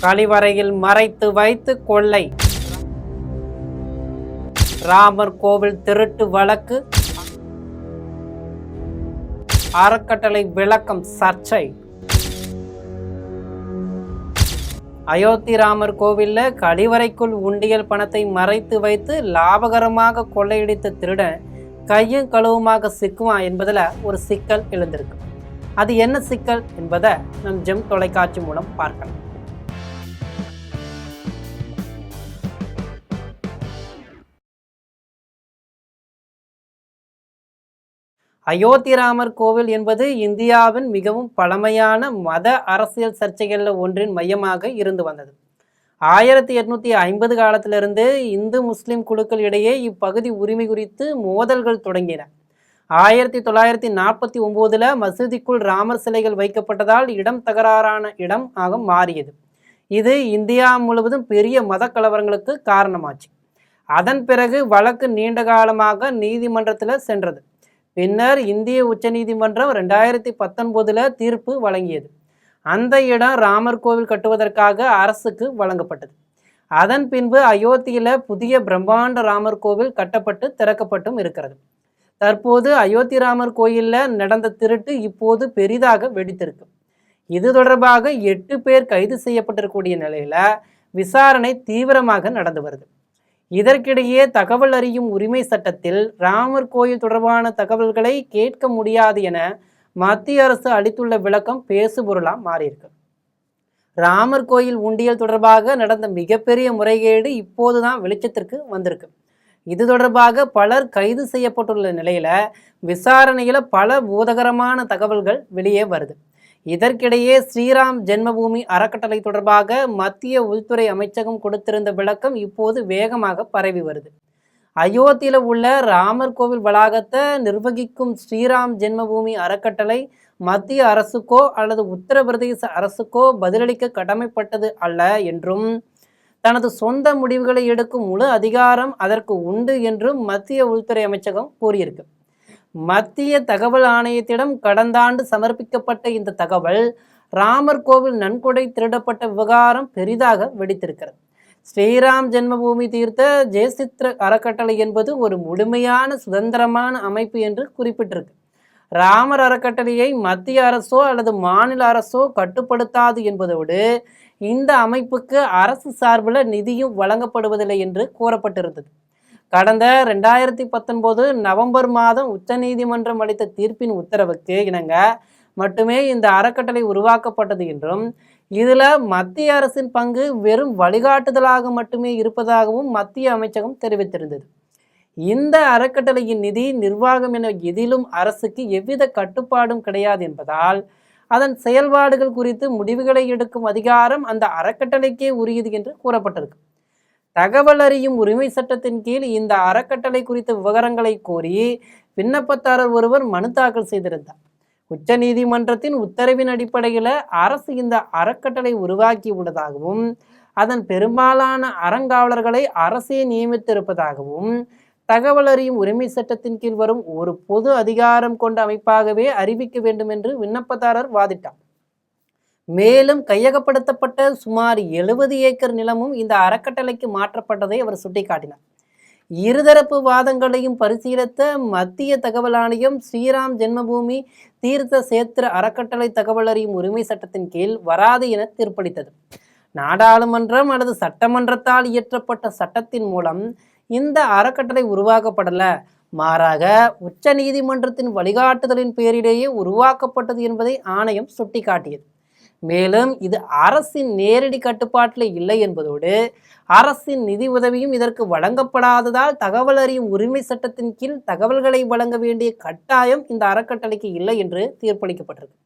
கழிவறையில் மறைத்து வைத்து கொள்ளை. ராமர் கோவில் திருட்டு வழக்கு, அறக்கட்டளை விளக்கம் சர்ச்சை. அயோத்தி ராமர் கோவில்ல கழிவறைக்குள் உண்டியல் பணத்தை மறைத்து வைத்து லாபகரமாக கொள்ளையடித்த திருடன் கையும் களவுமாக சிக்குவான் என்பதில் ஒரு சிக்கல் எழுந்திருக்கு. அது என்ன சிக்கல் என்பதை நம் ஜெம் தொலைக்காட்சி மூலம் பார்க்கலாம். அயோத்தி ராமர் கோவில் என்பது இந்தியாவின் மிகவும் பழமையான மத அரசியல் சர்ச்சைகளில் ஒன்றின் மையமாக இருந்து வந்தது. 1850 காலத்திலிருந்து இந்து முஸ்லிம் குழுக்கள் இடையே இப்பகுதி உரிமை குறித்து மோதல்கள் தொடங்கின. 1949 மசூதிக்குள் ராமர் சிலைகள் வைக்கப்பட்டதால் இடம் தகராறான இடம் ஆக மாறியது. இது இந்தியா முழுவதும் பெரிய மத கலவரங்களுக்கு காரணமாச்சு. அதன் பிறகு வழக்கு நீண்ட காலமாக நீதிமன்றத்தில் சென்றது. பின்னர் இந்திய உச்சநீதிமன்றம் 2019 தீர்ப்பு வழங்கியது. அந்த இடம் ராமர் கோவில் கட்டுவதற்காக அரசுக்கு வழங்கப்பட்டது. அதன் பின்பு அயோத்தியில் புதிய பிரம்மாண்ட ராமர் கோவில் கட்டப்பட்டு திறக்கப்பட்டும் இருக்கிறது. தற்போது அயோத்தி ராமர் கோயிலில் நடந்த திருட்டு இப்போது பெரிதாக வெடித்திருக்கு. இது தொடர்பாக 8 பேர் கைது செய்யப்பட்டிருக்கக்கூடிய நிலையில விசாரணை தீவிரமாக நடந்து வருது. இதற்கிடையே தகவல் அறியும் உரிமை சட்டத்தில் ராமர் கோயில் தொடர்பான தகவல்களை கேட்க முடியாது என மத்திய அரசு அளித்துள்ள விளக்கம் பேசுபொருளா மாறியிருக்கு. ராமர் கோயில் உண்டியல் தொடர்பாக நடந்த மிகப்பெரிய முறைகேடு இப்போதுதான் வெளிச்சத்திற்கு வந்திருக்கு. இது தொடர்பாக பலர் கைது செய்யப்பட்டுள்ள நிலையில விசாரணையில பல பூதகரமான தகவல்கள் வெளியே வருது. இதற்கிடையே ஸ்ரீராம் ஜென்மபூமி அறக்கட்டளை தொடர்பாக மத்திய உள்துறை அமைச்சகம் கொடுத்திருந்த விளக்கம் இப்போது வேகமாக பரவி வருது. அயோத்தியில் உள்ள ராமர் கோவில் வளாகத்தை நிர்வகிக்கும் ஸ்ரீராம் ஜென்மபூமி அறக்கட்டளை மத்திய அரசுக்கோ அல்லது உத்தரப்பிரதேச அரசுக்கோ பதிலளிக்க கடமைப்பட்டது அல்ல என்றும் தனது சொந்த முடிவுகளை எடுக்கும் முழு அதிகாரம் அதற்கு உண்டு என்றும் மத்திய உள்துறை அமைச்சகம் கூறியிருக்கு. மத்திய தகவல் ஆணையத்திடம் கடந்த ஆண்டு சமர்ப்பிக்கப்பட்ட இந்த தகவல் ராமர் கோவில் நன்கொடை திருடப்பட்ட விவகாரம் பெரிதாக வெடித்திருக்கிறது. ஸ்ரீராம் ஜென்மபூமி தீர்த்த ஜெயசித்ர அறக்கட்டளை என்பது ஒரு முழுமையான சுதந்திரமான அமைப்பு என்று குறிப்பிட்டிருக்கு. ராமர் அறக்கட்டளையை மத்திய அரசோ அல்லது மாநில அரசோ கட்டுப்படுத்தாது என்பதோடு இந்த அமைப்புக்கு அரசு சார்பில் நிதியும் வழங்கப்படுவதில்லை என்று கூறப்பட்டிருந்தது. கடந்த 2019 நவம்பர் மாதம் உச்சநீதிமன்றம் அளித்த தீர்ப்பின் உத்தரவுக்கு இணங்க மட்டுமே இந்த அறக்கட்டளை உருவாக்கப்பட்டது என்றும் இதில் மத்திய அரசின் பங்கு வெறும் வழிகாட்டுதலாக மட்டுமே இருப்பதாகவும் மத்திய அமைச்சகம் தெரிவித்திருந்தது. இந்த அறக்கட்டளையின் நிதி நிர்வாகம் என எதிலும் அரசுக்கு எவ்வித கட்டுப்பாடும் கிடையாது என்பதால் அதன் செயல்பாடுகள் குறித்து முடிவுகளை எடுக்கும் அதிகாரம் அந்த அறக்கட்டளைக்கே உரியது என்று கூறப்பட்டிருக்கு. தகவல் அறியும் உரிமை சட்டத்தின் கீழ் இந்த அறக்கட்டளை குறித்த விவரங்களை கோரி விண்ணப்பதாரர் ஒருவர் மனு தாக்கல் செய்திருந்தார். உச்ச நீதிமன்றத்தின் உத்தரவின் அடிப்படையில் அரசு இந்த அறக்கட்டளை உருவாக்கி உள்ளதாகவும் அதன் பெரும்பாலான அறங்காவலர்களை அரசே நியமித்திருப்பதாகவும் தகவல் அறியும் உரிமை சட்டத்தின் கீழ் வரும் ஒரு பொது அதிகாரம் கொண்ட அமைப்பாகவே அறிவிக்க வேண்டும் என்று விண்ணப்பதாரர் வாதிட்டார். மேலும் கையகப்படுத்தப்பட்ட சுமார் 70 ஏக்கர் நிலமும் இந்த அறக்கட்டளைக்கு மாற்றப்பட்டதை அவர் சுட்டிக்காட்டினார். இருதரப்பு வாதங்களையும் பரிசீலித்த மத்திய தகவல் ஆணையம் ஸ்ரீராம் ஜென்மபூமி தீர்த்த சேத்திர அறக்கட்டளை தகவல் அறியும் உரிமை சட்டத்தின் கீழ் வராது என தீர்ப்பளித்தது. நாடாளுமன்றம் அல்லது சட்டமன்றத்தால் இயற்றப்பட்ட சட்டத்தின் மூலம் இந்த அறக்கட்டளை உருவாக்கப்படல, மாறாக உச்ச நீதிமன்றத்தின் வழிகாட்டுதலின் பேரிலேயே உருவாக்கப்பட்டது என்பதை ஆணையம் சுட்டிக்காட்டியது. மேலும் இது அரசின் நேரடி கட்டுப்பாட்டில் இல்லை என்பதோடு அரசின் நிதி உதவியும் இதற்கு வழங்கப்படாததால் தகவல் அறியும் உரிமை சட்டத்தின் கீழ் தகவல்களை வழங்க வேண்டிய கட்டாயம் இந்த அறக்கட்டளைக்கு இல்லை என்று தீர்ப்பளிக்கப்பட்டிருக்கு.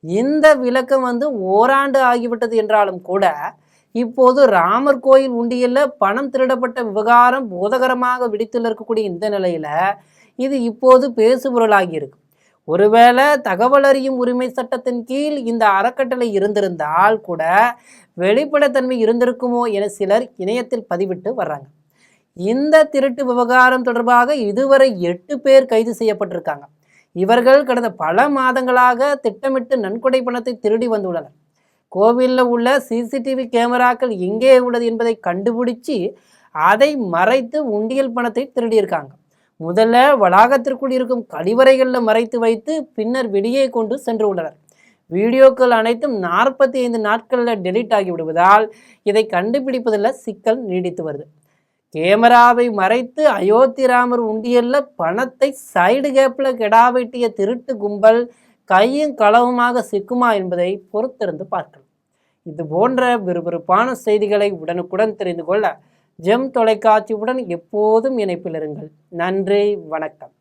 இந்த விளக்கம் ஓராண்டு ஆகிவிட்டது என்றாலும் கூட இப்போது ராமர் கோயில் உண்டியல்ல பணம் திருடப்பட்ட விவகாரம் போதகரமாக வெடித்தில் இருக்கக்கூடிய இந்த நிலையில இது இப்போது பேசுபொருளாகி இருக்கு. ஒருவேளை தகவல் அறியும் உரிமை சட்டத்தின் கீழ் இந்த அறக்கட்டளை இருந்திருந்தால் கூட வெளிப்படைத்தன்மை இருந்திருக்குமோ என சிலர் இணையத்தில் பதிவிட்டு வர்றாங்க. இந்த திருட்டு விவகாரம் தொடர்பாக இதுவரை 8 பேர் கைது செய்யப்பட்டிருக்காங்க. இவர்கள் கடந்த பல மாதங்களாக திட்டமிட்டு நன்கொடை பணத்தை திருடி வந்துள்ளனர். கோவிலில் உள்ள சிசிடிவி கேமராக்கள் எங்கே உள்ளது என்பதை கண்டுபிடிச்சு அதை மறைத்து உண்டியல் பணத்தை திருடியிருக்காங்க. முதல்ல வளாகத்திற்குள் இருக்கும் கழிவறைகளில் மறைத்து வைத்து பின்னர் வெளியே கொண்டு சென்று உள்ளனர். வீடியோக்கள் அனைத்தும் 45 நாட்களில் டெலீட் ஆகிவிடுவதால் இதை கண்டுபிடிப்பதில் சிக்கல் நீடித்து வருது. கேமராவை மறைத்து அயோத்தி ராமர் உண்டியல்ல பணத்தை சைடு கேப்பில் கெடாவெட்டிய திருட்டு கும்பல் கையும் களவுமாக சிக்குமா என்பதை பொறுத்திருந்து பார்க்கலாம். இது போன்ற விறுவிறுப்பான செய்திகளை உடனுக்குடன் தெரிந்து கொள்ள ஜெம் தொலைக்காட்சியுடன் எப்போதும் இணைப்பில் இருங்கள். நன்றி, வணக்கம்.